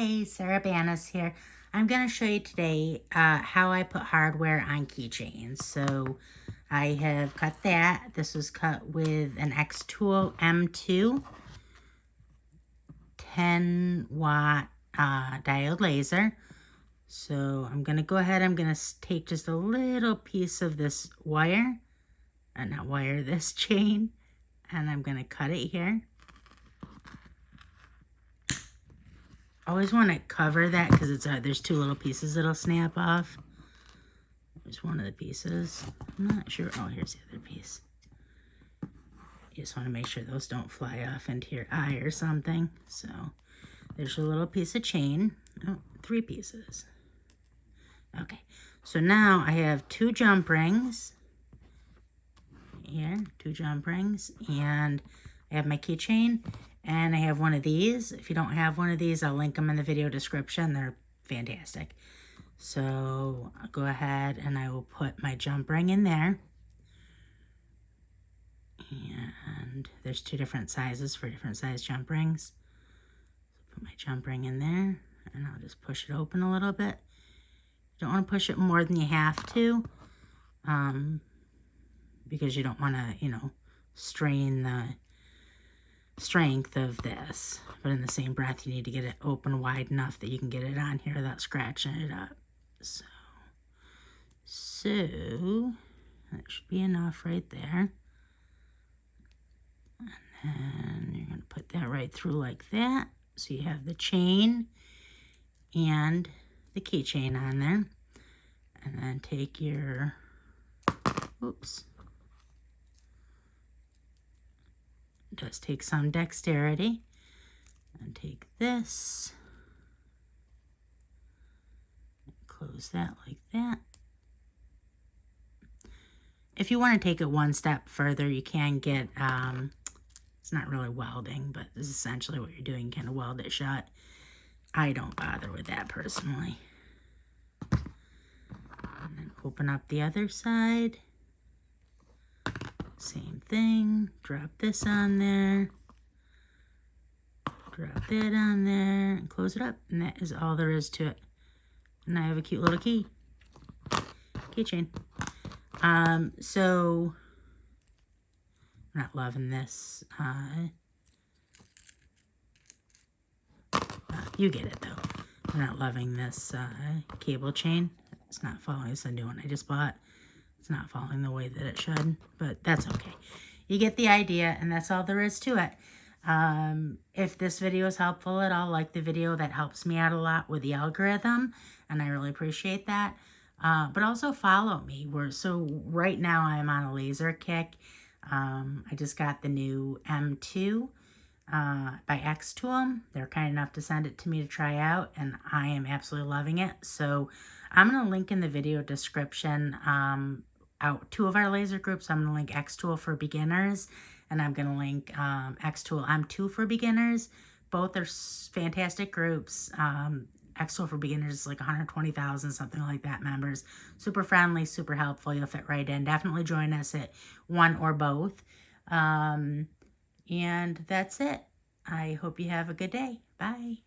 Hi, Sarah Banas here. I'm going to show you today how I put hardware on keychains. So I have cut that. This was cut with an X-Tool M2 10 watt diode laser. So I'm going to go ahead, I'm going to take just a little piece of this wire, this chain, and I'm going to cut it here. Always want to cover that because it's there's two little pieces that'll snap off. There's one of the pieces. I'm not sure. Oh, here's the other piece. You just want to make sure those don't fly off into your eye or something. So there's a little piece of chain. Oh, 3 pieces. Okay, so now I have 2 jump rings. Here, 2 jump rings, and I have my keychain, and I have one of these. If you don't have one of these, I'll link them in the video description. They're fantastic. So I'll go ahead and I will put my jump ring in there. And there's 2 different sizes for different size jump rings. So put my jump ring in there, and I'll just push it open a little bit. You don't want to push it more than you have to, because you don't want to, strain the strength of this. But in the same breath, you need to get it open wide enough that you can get it on here without scratching it up. So that should be enough right there. And then you're going to put that right through like that. So you have the chain and the keychain on there. And then take your, oops. It does take some dexterity. And take this. And close that like that. If you want to take it one step further, you can get, it's not really welding, but this is essentially what you're doing, kind of weld it shut. I don't bother with that personally. And then open up the other side. Same thing. Drop this on there. Drop that on there and close it up. And that is all there is to it. And I have a cute little keychain. So I'm not loving this. You get it though. I'm not loving this cable chain. It's not following. It's a new one I just bought. It's not following the way that it should, but that's okay. You get the idea, and that's all there is to it. If this video is helpful at all, like the video, that helps me out a lot with the algorithm, and I really appreciate that. But also follow me. So right now I'm on a laser kick. I just got the new M2 by X-Tool. They're kind enough to send it to me to try out, and I am absolutely loving it. So I'm going to link in the video description out 2 of our laser groups. I'm going to link X-Tool for beginners, and I'm going to link X-Tool M2 for beginners. Both are fantastic groups. X-Tool for beginners is like 120,000, something like that, members. Super friendly, super helpful. You'll fit right in. Definitely join us at one or both. And that's it. I hope you have a good day. Bye.